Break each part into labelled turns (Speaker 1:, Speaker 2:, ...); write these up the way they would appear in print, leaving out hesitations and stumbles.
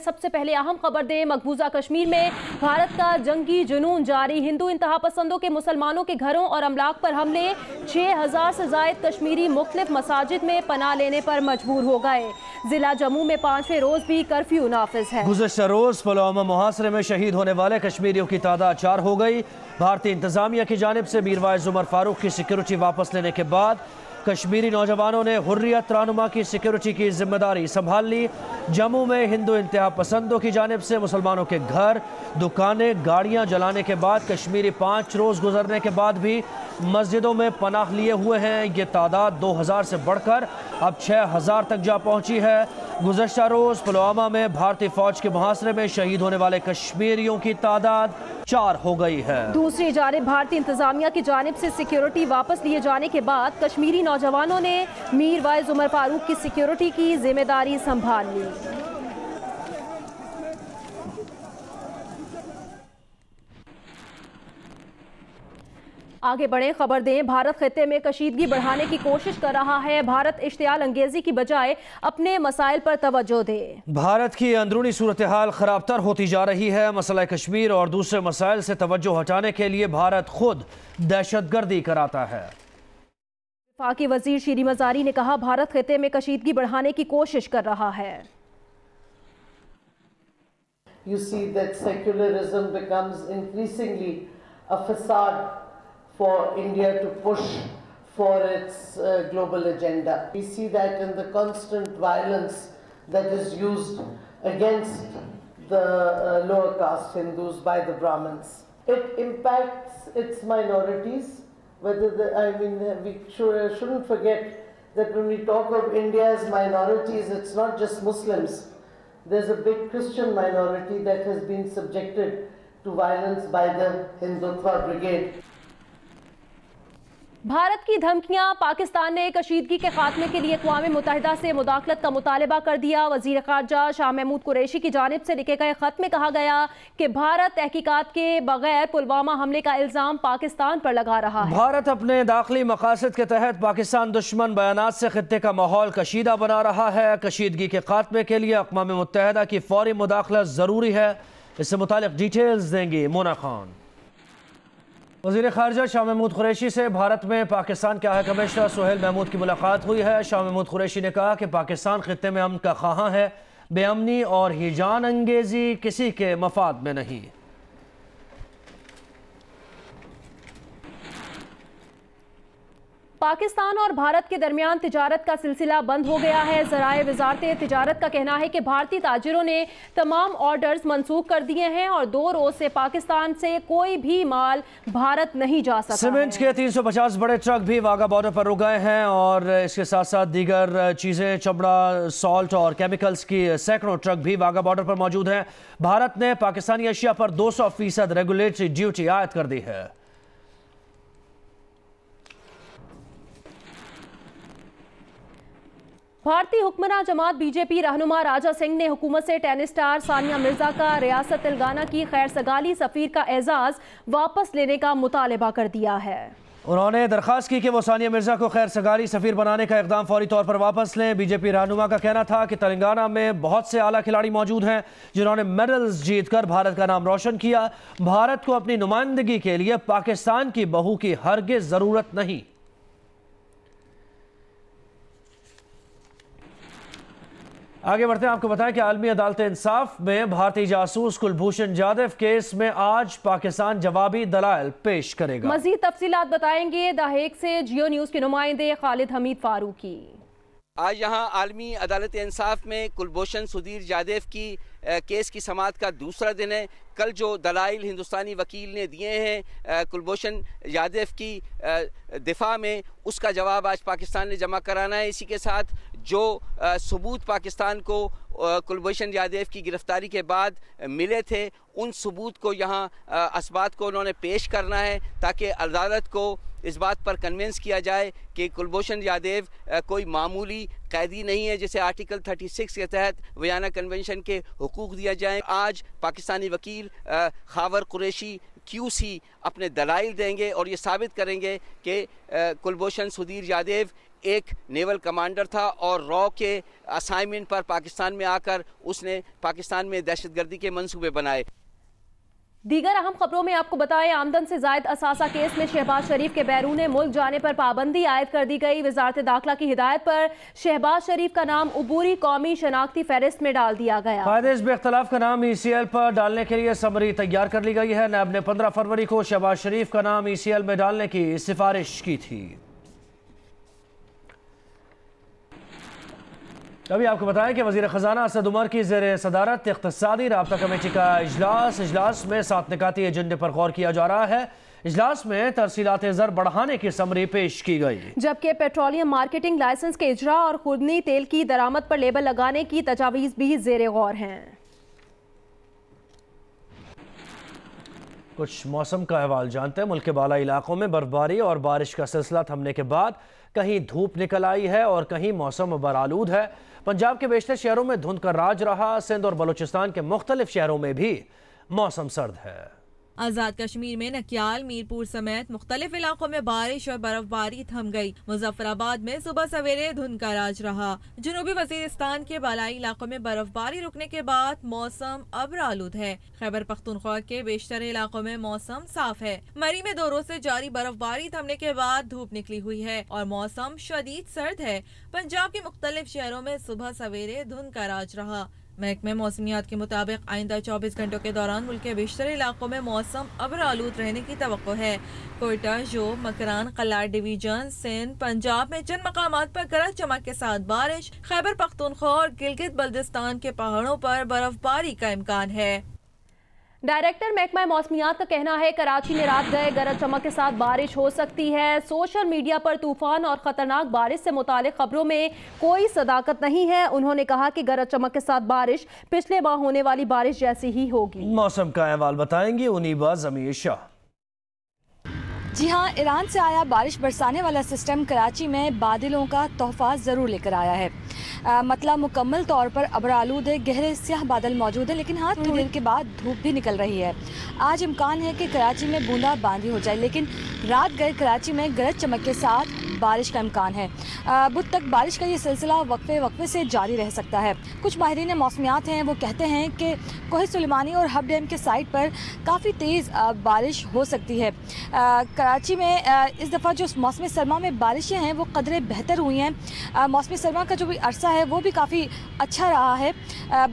Speaker 1: सबसे पहले अहम खबर दें, मकबूजा कश्मीर में भारत का जंगी जुनून जारी। हिंदू इंतहा पसंदों के मुसलमानों के घरों और अमलाक पर हमले। 6000 से जायद कश्मीरी मुख्तलिफ मसाजिद में पनाह लेने पर मजबूर हो गए। जिला जम्मू में 5वें रोज भी कर्फ्यू नाफिज है।
Speaker 2: गुज़श्ता रोज पुलवामा मुहासरे में शहीद होने वाले कश्मीरियों की तादाद 4 हो गई। भारतीय इंतजामिया की जानिब से मीरवाइज उमर फारूक की सिक्योरिटी वापस लेने के बाद कश्मीरी नौजवानों ने हुर्रियत रहनुमा की सिक्योरिटी की जिम्मेदारी संभाल ली। जम्मू में हिंदू इंतहा पसंदों की जानिब से मुसलमानों के घर, दुकानें, गाड़ियां जलाने के बाद कश्मीरी 5 रोज गुजरने के बाद भी मस्जिदों में पनाह लिए हुए हैं। ये तादाद 2000 से बढ़कर अब 6000 तक जा पहुंची है। गुज़श्ता रोज पुलवामा में भारतीय फौज के मुहासरे में शहीद होने वाले कश्मीरियों की तादाद 4 हो गई है।
Speaker 1: दूसरी जानिब भारतीय इंतजामिया की जानिब से सिक्योरिटी वापस लिए जाने के बाद कश्मीरी नौजवानों ने मीरवाइज उमर फारूक की सिक्योरिटी की जिम्मेदारी संभाल ली। आगे बढ़े, खबर दें, भारत खित्ते में कशीदगी बढ़ाने की कोशिश कर रहा है। भारत इश्तियाल अंगेजी की बजाय अपने मसाइल पर तवज्जो दे।
Speaker 2: भारत की अंदरूनी सूरत हाल खराब तर होती जा रही है। मसला कश्मीर और दूसरे मसाइल से तवज्जो हटाने के लिए भारत खुद दहशतगर्दी कराता है।
Speaker 1: वफाकी वजीर शीरी मजारी ने कहा, भारत खित्ते में कशीदगी बढ़ाने की कोशिश कर रहा है।
Speaker 3: You see that secularism becomes increasingly a facade for India to push for its global agenda. We see that in the constant violence that is used against the lower caste Hindus by the Brahmins. It impacts its minorities. We shouldn't forget that when we talk of India as minorities, it's not just Muslims. There's a big Christian minority that has been subjected to violence by the Hindutva brigade.
Speaker 1: Bharat की धमकियां, पाकिस्तान ने कशीदगी के खात्मे के लिए अक़वाम मुत्तहिदा से मुदाखलत का मुतालबा कर दिया। वज़ीर ख़ारजा शाह महमूद कुरैशी की जानिब से लिखे गए ख़त में कहा गया कि भारत तहकीकात के बगैर पुलवामा हमले का इल्ज़ाम पाकिस्तान पर लगा रहा है।
Speaker 2: भारत अपने दाखिली मकासद के तहत पाकिस्तान दुश्मन बयानात से खित्ते का माहौल कशीदा बना रहा है। कशीदगी के खात्मे के लिए अक़वाम मुत्तहिदा की फौरी मुदाखलत ज़रूरी है। इससे मुतालिक डिटेल्स देंगी मोना खान। वज़ीर ख़ारजा शाह महमूद कुरैशी से भारत में पाकिस्तान के हाई कमिश्नर सुहेल महमूद की मुलाकात हुई है। शाह महमूद कुरैशी ने कहा कि पाकिस्तान खित्ते में अमन का ख़्वाहां है, बेअमनी और हिजान अंगेज़ी किसी के मफाद में नहीं।
Speaker 1: पाकिस्तान और भारत के दरमियान तिजारत का सिलसिला बंद हो गया है। ज़राए वज़ारत तिजारत का कहना है कि भारतीय ताजिरों ने तमाम ऑर्डर्स मनसूख कर दिए हैं और 2 रोज से पाकिस्तान से कोई भी माल भारत नहीं जा सका।
Speaker 2: सीमेंट के 350 बड़े ट्रक भी वाघा बॉर्डर पर रुक गए हैं और इसके साथ साथ दीगर चीज़ें, चमड़ा, सॉल्ट और केमिकल्स की सैकड़ों ट्रक भी वाघा बॉर्डर पर मौजूद हैं। भारत ने पाकिस्तानी अशिया पर 200% रेगुलेटरी ड्यूटी आयद कर दी है।
Speaker 1: भारतीय हुक्मरान जमात बीजेपी रहनुमा राजा सिंह ने हुकूमत से टेनिस स्टार सानिया मिर्जा का रियासत तेलंगाना की खैर सगाली सफ़ीर का एजाज़ वापस लेने का मुतालबा कर दिया है।
Speaker 2: उन्होंने दरख्वास्त की कि वो सानिया मिर्जा को खैर सगाली सफ़ीर बनाने का इक़दाम फौरी तौर पर वापस लें। बीजेपी रहनुमा का कहना था कि तेलंगाना में बहुत से आला खिलाड़ी मौजूद हैं जिन्होंने मेडल्स जीतकर भारत का नाम रोशन किया। भारत को अपनी नुमाइंदगी के लिए पाकिस्तान की बहू की हरगिज़ ज़रूरत नहीं। आगे बढ़ते हैं, आपको बताएं कि आलमी अदालत इंसाफ में भारतीय जासूस कुलभूषण जाधव केस में आज पाकिस्तान जवाबी दलाइल पेश करेगा।
Speaker 1: मजीद तफसीलात बताएंगे द हेग से जियो न्यूज के नुमाइंदे खालिद हमीद फारूकी।
Speaker 4: आज यहाँ आलमी अदालत इंसाफ में कुलभूषण सुधीर जाधव की केस की समाअत का दूसरा दिन है। कल जो दलाइल हिंदुस्तानी वकील ने दिए हैं कुलभूषण यादव की दिफा में, उसका जवाब आज पाकिस्तान ने जमा कराना है। इसी के साथ जो सबूत पाकिस्तान को कुलभूषण यादव की गिरफ्तारी के बाद मिले थे, उन सबूत को यहाँ असबात को उन्होंने पेश करना है ताकि अदालत को इस बात पर कन्विंस किया जाए कि कुलभूषण यादव कोई मामूली कैदी नहीं है जिसे आर्टिकल 36 के तहत वियना कन्वेंशन के हुकूक दिया जाए। आज पाकिस्तानी वकील खावर कुरैशी QC अपने दलाइल देंगे और ये साबित करेंगे कि कुलभूषण सुधीर यादव एक नेवल कमांडर था और रॉ के असाइनमेंट पर पाकिस्तान में आकर उसने पाकिस्तान में दहशतगर्दी के मंसूबे बनाए।
Speaker 1: दीगर अहम खबरों में आपको बताएं, आमदन से जायद असासा केस में शहबाज शरीफ के बैरून मुल्क जाने पर पाबंदी आयद कर दी गई। वजारत दाखिला की हिदायत पर शहबाज शरीफ का नाम उबूरी कौमी शनाख्ती फहरिस्त में डाल दिया गया।
Speaker 2: कायदे हिज़्ब इख्तिलाफ का नाम ECL पर डालने के लिए समरी तैयार कर ली गई है। नैब ने 15 फरवरी को शहबाज शरीफ का नाम ECL में डालने की सिफारिश की थी। अभी आपको बताएं कि वज़ीर ख़जाना असद उमर की ज़ेर सदारत इक़्तिसादी राब्ता कमेटी का इजलास में 7 निकाती एजेंडे पर गौर किया जा रहा है। इजलास में तरसीलात ज़र बढ़ाने की समरी पेश की गई,
Speaker 1: जबकि पेट्रोलियम मार्केटिंग लाइसेंस के इजरा और खुर्दनी तेल की दरामद पर लेबल लगाने की तजावीज़ भी ज़ेर गौर हैं। कुछ मौसम का अहवाल जानते हैं। मुल्क के बाला इलाकों में बर्फबारी और बारिश का सिलसिला थमने के बाद कहीं धूप निकल आई है और कहीं मौसम बरालूद है। पंजाब के बेशतर शहरों में धुंध का राज रहा। सिंध और बलूचिस्तान के मुख्तलिफ शहरों में भी मौसम सर्द है।
Speaker 5: आजाद कश्मीर में नकियाल, मीरपुर समेत मुख्तलिफ इलाकों में बारिश और बर्फबारी थम गई। मुजफ्फराबाद में सुबह सवेरे धुंध का राज रहा। जनूबी वजीरिस्तान के बालाई इलाकों में बर्फबारी रुकने के बाद मौसम अब आलूद है। खैबर पख्तूनख्वा के बेशतर इलाकों में मौसम साफ है। मरी में 2 रोज से जारी बर्फबारी थमने के बाद धूप निकली हुई है और मौसम शदीद सर्द है। पंजाब के मुख्तलिफ शहरों में सुबह सवेरे धुंध का राज रहा। महकमे मौसमियात के मुताबिक आइंदा 24 घंटों के दौरान मुल्क के बेशतर इलाकों में मौसम अब्र आलूद रहने की तवक्को है। कोयटा, जोब, मकरान, कलार डिवीजन, सिंध, पंजाब में चंद मकामात पर गरज चमक के साथ बारिश। खैबर पख्तूनख्वा और गिलगित बल्दिस्तान के पहाड़ों पर बर्फबारी का इम्कान है।
Speaker 1: डायरेक्टर महकमा मौसमियात का कहना है कराची में रात गए गरज चमक के साथ बारिश हो सकती है। सोशल मीडिया पर तूफान और खतरनाक बारिश से मुतालिक खबरों में कोई सदाकत नहीं है। उन्होंने कहा कि गरज चमक के साथ बारिश पिछले माह होने वाली बारिश जैसी ही होगी।
Speaker 2: मौसम का अहवाल बताएंगी उनीबा जमीर शाह।
Speaker 6: जी हाँ, ईरान से आया बारिश बरसाने वाला सिस्टम कराची में बादलों का तोहफा ज़रूर लेकर आया है। मतलब मुकम्मल तौर पर अब्र-आलूद गहरे स्याह बादल मौजूद है, लेकिन हाँ थोड़ी देर के बाद धूप भी निकल रही है। आज इम्कान है कि कराची में बूंदाबांदी हो जाए, लेकिन रात गए कराची में गरज चमक के साथ बारिश का इम्कान है। बुध तक बारिश का ये सिलसिला वक्फे से जारी रह सकता है। कुछ माहिरीन मौसमियात हैं, वो कहते हैं कि कोहे सुलेमानी और हब डैम के साइड पर काफ़ी तेज़ बारिश हो सकती है। कराची में इस दफ़ा जो मौसमी सरमा में बारिशें हैं वो कदरे बेहतर हुई हैं। मौसमी सरमा का जो भी अरसा है वो भी काफ़ी अच्छा रहा है।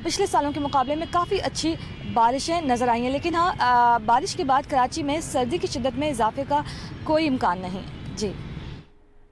Speaker 6: पिछले सालों के मुकाबले में काफ़ी अच्छी बारिशें नज़र आई हैं, लेकिन हाँ बारिश के बाद कराची में सर्दी की शिद्दत में इजाफे का कोई इम्कान नहीं। जी,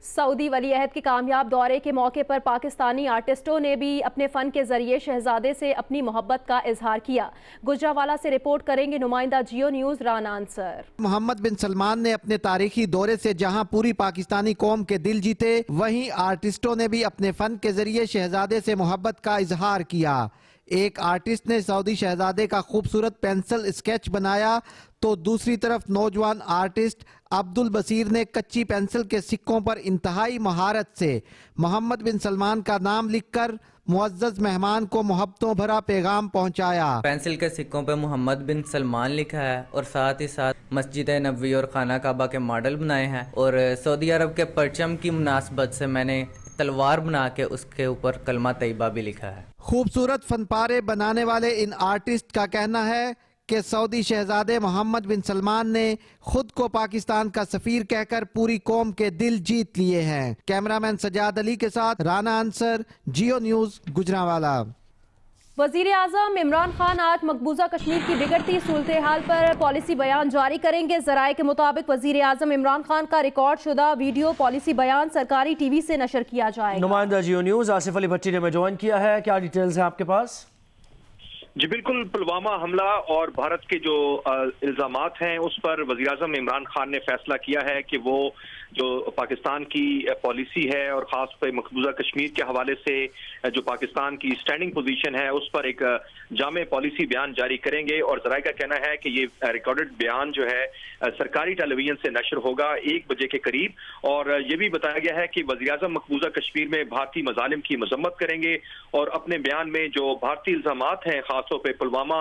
Speaker 1: सऊदी वली अहद के कामयाब दौरे के मौके पर पाकिस्तानी आर्टिस्टों ने भी अपने फ़न के ज़रिए शहजादे से अपनी मोहब्बत का इजहार किया। गुजरावाला से रिपोर्ट करेंगे नुमाइंदा जियो न्यूज़ राना अंसर।
Speaker 7: मोहम्मद बिन सलमान ने अपने तारीखी दौरे से जहां पूरी पाकिस्तानी कौम के दिल जीते, वहीं आर्टिस्टों ने भी अपने फ़न के ज़रिए शहजादे से मोहब्बत का इजहार किया। एक आर्टिस्ट ने सऊदी शहजादे का खूबसूरत पेंसिल स्केच बनाया, तो दूसरी तरफ नौजवान आर्टिस्ट अब्दुल बसीर ने कच्ची पेंसिल के सिक्कों पर इंतहाई महारत से मोहम्मद बिन सलमान का नाम लिखकर मुअज़्ज़ज़ मेहमान को मोहब्बतों भरा पैगाम पहुंचाया।
Speaker 8: पेंसिल के सिक्कों पर मोहम्मद बिन सलमान लिखा है और साथ ही साथ मस्जिद नबवी और खाना काबा के मॉडल बनाए हैं और सऊदी अरब के परचम की मुनासबत से मैंने तलवार बना के उसके ऊपर कलमा तैयबा भी लिखा है।
Speaker 7: खूबसूरत फनपारे बनाने वाले इन आर्टिस्ट का कहना है कि सऊदी शहजादे मोहम्मद बिन सलमान ने खुद को पाकिस्तान का सफीर कहकर पूरी कौम के दिल जीत लिए हैं। कैमरामैन सजाद अली के साथ राना अंसर, जियो न्यूज़, गुजरावाला।
Speaker 1: वज़ीर आज़म इमरान खान आज मकबूजा कश्मीर की बिगड़ती सूरत हाल पर पॉलिसी बयान जारी करेंगे। ज़राए के मुताबिक वज़ीर आज़म इमरान खान का रिकॉर्ड शुदा वीडियो पॉलिसी बयान सरकारी टीवी से नशर किया जाएगा।
Speaker 2: नुमाइंदा जियो न्यूज़ आसिफ अली भट्टी ने ज्वाइन किया है, क्या डिटेल्स है आपके पास?
Speaker 9: जी बिल्कुल, पुलवामा हमला और भारत के जो इल्जामात हैं उस पर वज़ीर आज़म इमरान खान ने फैसला किया है कि वो जो पाकिस्तान की पॉलिसी है और ख़ास पर मकबूजा कश्मीर के हवाले से जो पाकिस्तान की स्टैंडिंग पोजीशन है उस पर एक जामे पॉलिसी बयान जारी करेंगे। और ज़राए का कहना है कि ये रिकॉर्डेड बयान जो है सरकारी टेलीविजन से नशर होगा 1 बजे के करीब। और ये भी बताया गया है कि वज़ीर आज़म मकबूजा कश्मीर में भारतीय मज़ालिम की मजम्मत करेंगे और अपने बयान में जो भारतीय इल्जामात हैं ख़ास खासतौर पर पुलवामा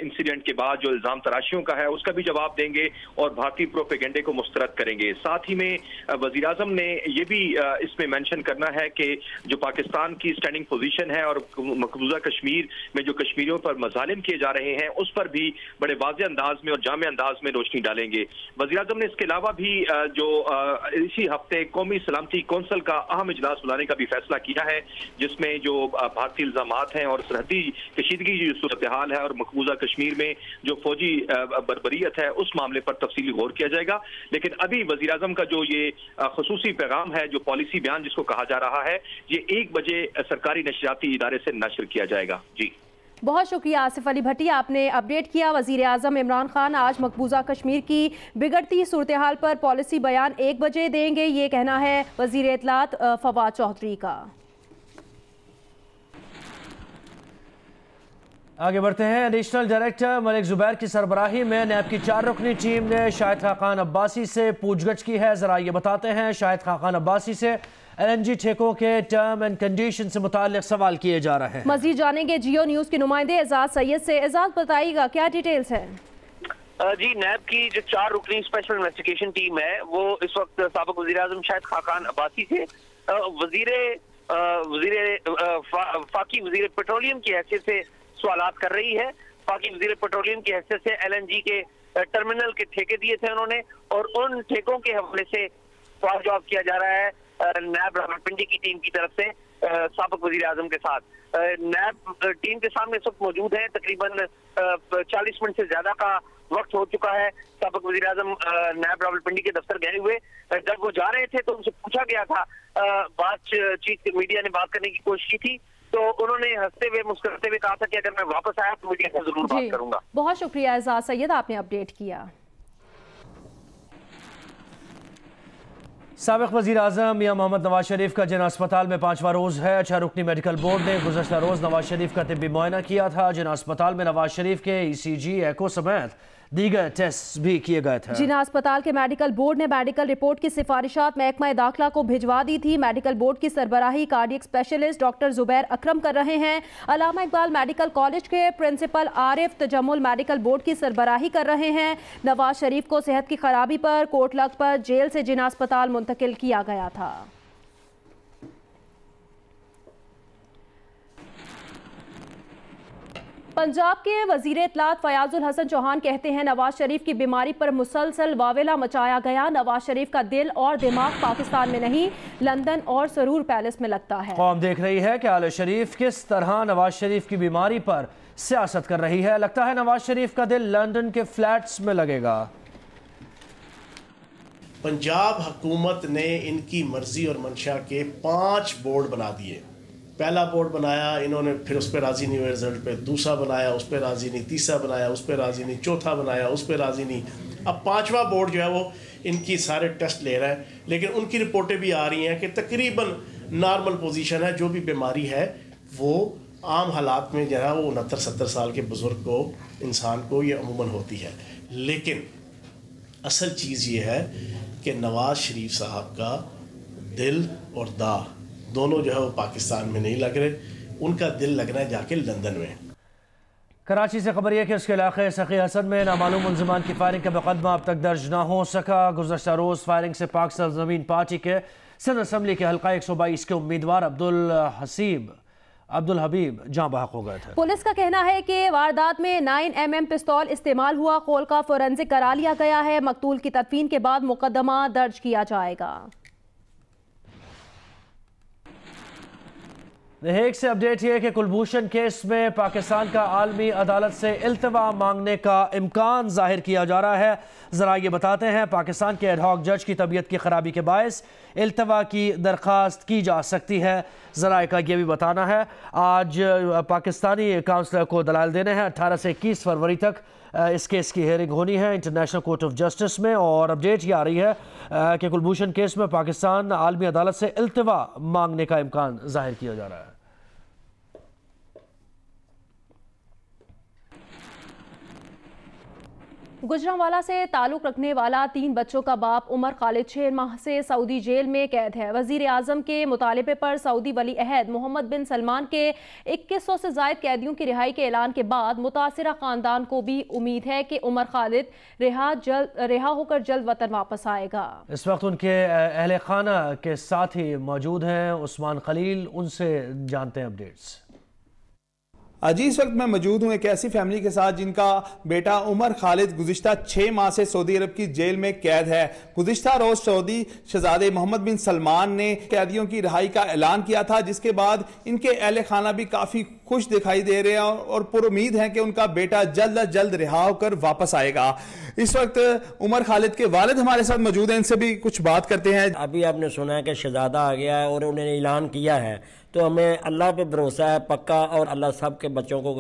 Speaker 9: इंसिडेंट के बाद जो इल्जाम तराशियों का है उसका भी जवाब देंगे और भारतीय प्रोपेगेंडे को मुस्तरद करेंगे। साथ ही में वजीर आजम ने ये भी इसमें मेंशन करना है कि जो पाकिस्तान की स्टैंडिंग पोजीशन है और मकबूजा कश्मीर में जो कश्मीरियों पर मजालिम किए जा रहे हैं उस पर भी बड़े वाज़ेह अंदाज में और जामे अंदाज में रोशनी डालेंगे। वज़ीर आज़म ने इसके अलावा भी जो इसी हफ्ते कौमी सलामती कौंसिल का अहम इजलास बुलाने का भी फैसला किया है, जिसमें जो भारतीय इल्जामात हैं और सरहदी कशीदगी की सूरत हाल है और मकबूजा कश्मीर में जो फौजी बर्बरियत है उस मामले पर तफसीली गौर किया जाएगा। लेकिन अभी वज़ीर आज़म का जो ये खुसूसी पैगाम है, जो पॉलिसी बयान जिसको कहा जा रहा है, ये 1 बजे सरकारी नशरियाती इदारे से नशर किया जाएगा। जी,
Speaker 1: बहुत शुक्रिया आसिफ अली भट्टी, आपने अपडेट किया। वज़ीर आज़म इमरान खान आज मकबूजा कश्मीर की बिगड़ती सूरत हाल पर पॉलिसी बयान 1 बजे देंगे, ये कहना है वज़ीर इत्तलात फवाद चौधरी का।
Speaker 2: आगे बढ़ते हैं। एडिशनल डायरेक्टर मलिक जुबैर की सरबराही में नैब की 4 रुकनी टीम ने शाहिद खाकान अब्बासी से पूछगछ की है। जरा ये बताते हैं, शाहिद खाकान अब्बासी से LNG ठेकों के टर्म एंड कंडीशन से मुताल्लिक सवाल किए जा रहे हैं।
Speaker 1: मजीद जानेंगे जियो न्यूज़ के नुमाइंदे एजाज सैयद से। एजाज बताइएगा क्या डिटेल्स हैं?
Speaker 10: जी, नैब की जो 4 रुकनी स्पेशल इन्वेस्टिगेशन टीम है वो इस वक्त साबिक वज़ीर आज़म शाहिद खाकान अब्बासी से फाकी वज़ीर पेट्रोलियम की हैसियत से सवालात कर रही है। फाकी वज़ीर पेट्रोलियम की हैसियत से LNG के टर्मिनल के ठेके दिए थे उन्होंने, और उन ठेकों के हवाले से सवाल जवाब किया जा रहा है नैब रावलपिंडी की टीम की तरफ से साबिक वज़ीर आज़म के साथ। नैब टीम के सामने इस वक्त मौजूद है, तकरीबन 40 मिनट से ज्यादा का वक्त हो चुका है। साबिक वज़ीर आज़म नैब रावलपिंडी के दफ्तर गए हुए, जब वो जा रहे थे तो उनसे पूछा गया था, बातचीत मीडिया ने बात करने की कोशिश की थी, तो उन्होंने हंसते हुए मुस्कुराते हुए कहा था कि अगर मैं वापस आया तो मीडिया से जरूर बात करूंगा।
Speaker 1: बहुत शुक्रिया एजाज सैयद, आपने अपडेट किया।
Speaker 2: साबिक वज़ीर आज़म मियां मोहम्मद नवाज शरीफ का जिना अस्पताल में 5वां रोज़ है। 6 रुकनी मेडिकल बोर्ड ने गुज़श्ता रोज़ नवाज शरीफ का तिब्बी मुआयना किया था। जिना अस्पताल में नवाज शरीफ के ECG, एको समेत दीगर टेस्ट भी किए गए थे।
Speaker 1: जिना अस्पताल के मेडिकल बोर्ड ने मेडिकल रिपोर्ट की सिफारिशात महकमा दाखिला को भिजवा दी थी। मेडिकल बोर्ड की सरबराही cardiac specialist doctor Zubair Akram कर रहे हैं। अल्लामा इकबाल मेडिकल कॉलेज के principal Arif Tajammul medical board की सरबराही कर रहे हैं। नवाज शरीफ को सेहत की खराबी पर कोटलख पर जेल से जिना अस्पताल मुंतकिल किया गया था। पंजाब के वजीर इत्तलात फयाजुल हसन चौहान कहते हैं नवाज शरीफ की बीमारी पर मुसलसल वावेला मचाया गया। नवाज शरीफ का दिल और दिमाग पाकिस्तान में नहीं, लंदन और सरूर पैलेस में लगता है।
Speaker 2: कौम देख रही है कि आले शरीफ किस तरह नवाज शरीफ की बीमारी पर सियासत कर रही है। लगता है नवाज शरीफ का दिल लंदन के फ्लैट्स में लगेगा।
Speaker 11: पंजाब हुकूमत ने इनकी मर्जी और मंशा के 5 बोर्ड बना दिए। पहला बोर्ड बनाया इन्होंने, फिर उस पर राज़ी नहीं हुए रिजल्ट पे, दूसरा बनाया उस पर राज़ी नहीं, तीसरा बनाया उस पर राज़ी नहीं, चौथा बनाया उस पर राज़ी नहीं, अब 5वां बोर्ड जो है वो इनकी सारे टेस्ट ले रहा है। लेकिन उनकी रिपोर्टें भी आ रही हैं कि तकरीबन नॉर्मल पोजीशन है। जो भी बीमारी है वो आम हालात में जो है वो 69-70 साल के बुज़ुर्ग को, इंसान को ये अमूमन होती है। लेकिन असल चीज़ ये है कि नवाज शरीफ साहब का दिल और दाह दोनों जो है वो पाकिस्तान में नहीं लग रहे, उनका दिल लग रहा है जाके लंदन में।
Speaker 2: कराची से खबर यह कि उसके इलाके सखी हसन में नामालूम मुलजिमान की फायरिंग का मुकदमा अब तक दर्ज ना हो सका। गुज़श्ता रोज़ फायरिंग से पाक सरज़मीन पार्टी के सिंध असम्बली के हल्का 122 के उम्मीदवार अब्दुल हबीब जाँ बहक हो गए थे।
Speaker 1: पुलिस का कहना है कि वारदात में 9mm पिस्तौल इस्तेमाल हुआ। खोल का फोरेंसिक करा लिया गया है। मकतूल की तदफीन के बाद मुकदमा दर्ज किया जाएगा।
Speaker 2: हेग से अपडेट ये कि कुलभूषण केस में पाकिस्तान का आलमी अदालत से इल्तवा मांगने का इम्कान जाहिर किया जा रहा है। ज़रा ये बताते हैं, पाकिस्तान के एडहॉक जज की तबीयत की खराबी के बायस इल्तवा की दरख्वास्त की जा सकती है। ज़रा का ये भी बताना है, आज पाकिस्तानी काउंसलर को दलाल देने हैं। 18 से 21 फरवरी तक इस केस की हेयरिंग होनी है इंटरनेशनल कोर्ट ऑफ जस्टिस में। और अपडेट ये आ रही है कि कुलभूषण केस में पाकिस्तान आलमी अदालत से इल्तवा मांगने का इम्कान जाहिर किया जा रहा है।
Speaker 1: गुजरांवाला से ताल्लुक रखने वाला 3 बच्चों का बाप उमर खालिद 6 माह से सऊदी जेल में कैद है। वजीर आजम के मुतालिबे पर सऊदी वली अहद मोहम्मद बिन सलमान के 2100 से ज़ायद कैदियों की रिहाई के ऐलान के बाद मुतासिरा खानदान को भी उम्मीद है कि उमर खालिद रिहा होकर जल्द वतन वापस आएगा।
Speaker 2: इस वक्त उनके अहले खाना के साथ ही मौजूद हैं उस्मान खलील, उनसे जानते हैं अपडेट्स।
Speaker 12: जी इस वक्त मैं मौजूद हूँ एक ऐसी फैमिली के साथ जिनका बेटा उमर खालिद गुज़िश्ता 6 माह से सऊदी अरब की जेल में कैद है। गुज़िश्ता रोज सऊदी शहजादे मोहम्मद बिन सलमान ने कैदियों की रिहाई का ऐलान किया था, जिसके बाद इनके अहले खाना भी काफ़ी खुश दिखाई दे रहे हैं और पुरुम्मीद हैं कि उनका बेटा जल्द अज जल्द रिहा होकर वापस आएगा। इस वक्त उमर खालिद के वालिद हमारे साथ मौजूद हैं, इनसे भी कुछ बात करते हैं।
Speaker 13: अभी आपने सुना है कि शहजादा आ गया है और उन्होंने ऐलान किया है, तो हमें अल्लाह पे भरोसा है पक्का, और अल्लाह सब के बच्चों को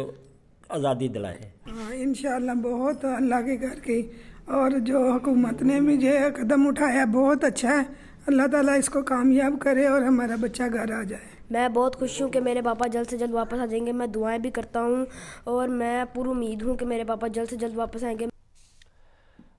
Speaker 13: आज़ादी दिलाए।
Speaker 14: इंशाअल्लाह बहुत अल्लाह के घर की, और जो हुकूमत ने भी जो कदम उठाया बहुत अच्छा है। अल्लाह ताला इसको कामयाब करे और हमारा बच्चा घर आ जाए।
Speaker 15: मैं बहुत खुश हूँ कि मेरे पापा जल्द से जल्द वापस आ जाएंगे। मैं दुआएं भी करता हूँ और मैं पूरी उम्मीद हूँ कि मेरे पापा जल्द से जल्द वापस आएंगे।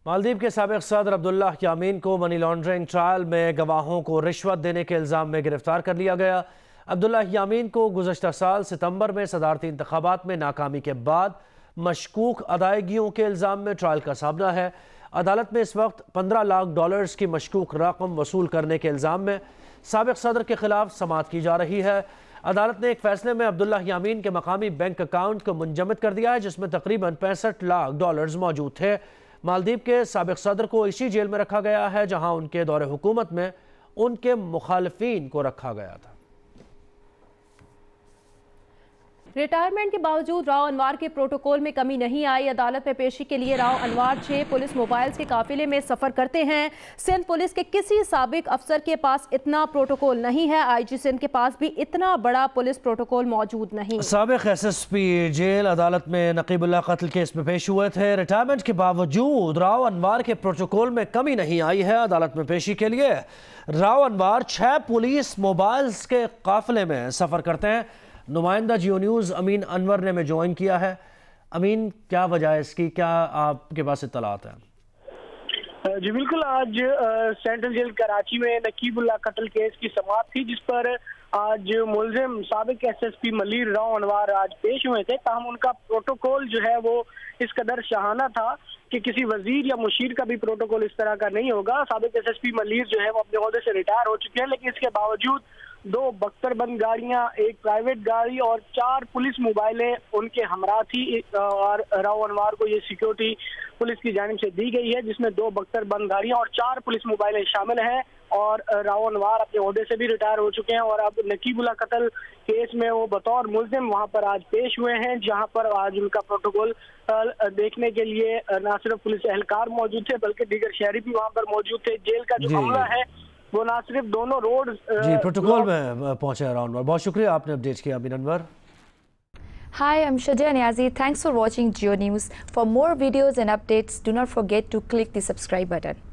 Speaker 2: मालदीव के साबिक सदर अब्दुल्लाह यामीन को मनी लॉन्ड्रिंग ट्रायल में गवाहों को रिश्वत देने के इल्ज़ाम में गिरफ्तार कर लिया गया। अब्दुल्लाह यामीन को गुज़श्ता साल सितंबर में सदारती इंतखाबात में नाकामी के बाद मशकूक अदायगियों के इल्ज़ाम में ट्रायल का सामना है। अदालत में इस वक्त $15 लाख की मशकूक रकम वसूल करने के इल्ज़ाम में साबिक सदर के खिलाफ समाअत की जा रही है। अदालत ने एक फैसले में अब्दुल्लाह यामीन के मकामी बैंक अकाउंट को मुंजमद कर दिया है, जिसमें तकरीबन $65 लाख मौजूद थे। मालदीव के साबिक सदर को इसी जेल में रखा गया है जहां उनके दौरे हुकूमत में उनके मुखालिफिन को रखा गया था।
Speaker 1: रिटायरमेंट के बावजूद राव अनवार के प्रोटोकॉल में कमी नहीं आई। अदालत में पेशी के लिए राव अनवार 6 पुलिस मोबाइल्स के काफिले में सफर करते हैं। सिंध पुलिस के किसी साबिक अफसर के पास इतना प्रोटोकॉल नहीं है। आईजी सिंध के पास भी इतना बड़ा पुलिस प्रोटोकॉल मौजूद नहीं।
Speaker 2: साबिक SSP जेल अदालत में नकीबुल्लाह कत्ल केस में पेश हुए थे। रिटायरमेंट के बावजूद राव अनवार के प्रोटोकॉल में कमी नहीं आई है। अदालत में पेशी के लिए राव अनवार 6 पुलिस मोबाइल्स के काफिले में सफर करते हैं। नुमाइंदा जियो न्यूज़ अमीन अनवर ने में ज्वाइन किया है। अमीन, क्या वजह है इसकी, क्या आपके पास इत्तलात है?
Speaker 16: जी बिल्कुल, आज सेंट्रल जेल कराची में नकीबुल्लाह कत्ल केस की समाअत थी, जिस पर आज मुलजिम साबिक SSP मलिर राव अनवार आज पेश हुए थे। ताहम उनका प्रोटोकॉल जो है वो इस कदर शहाना था कि किसी वजीर या मुशीर का भी प्रोटोकॉल इस तरह का नहीं होगा। साबिक SSP मलिर जो है वो अपने ओहदे से रिटायर हो चुके हैं, लेकिन इसके बावजूद 2 बख्तरबंद गाड़ियां, 1 प्राइवेट गाड़ी और 4 पुलिस मोबाइलें उनके हमरा थी। और राव अनवार को ये सिक्योरिटी पुलिस की जानिब से दी गई है, जिसमें 2 बख्तरबंद गाड़ियां और 4 पुलिस मोबाइलें शामिल हैं। और राव अनवार अपने ओहदे से भी रिटायर हो चुके हैं और अब नकीबुल्लाह कत्ल केस में वो बतौर मुल्जिम वहां पर आज पेश हुए हैं, जहां पर आज उनका प्रोटोकॉल देखने के लिए न सिर्फ पुलिस एहलकार मौजूद थे बल्कि दीगर शहरी भी वहां पर मौजूद थे। जेल का जो अमला है वो ना सिर्फ दोनों रोड
Speaker 2: जी प्रोटोकॉल में पहुंचे अराउंड। बहुत शुक्रिया, आपने अपडेट किया अमीन Anwar.
Speaker 6: Hi, I'm Shajia Niazi. Thanks for watching Geo News. For more videos and updates, do not forget to click the subscribe button.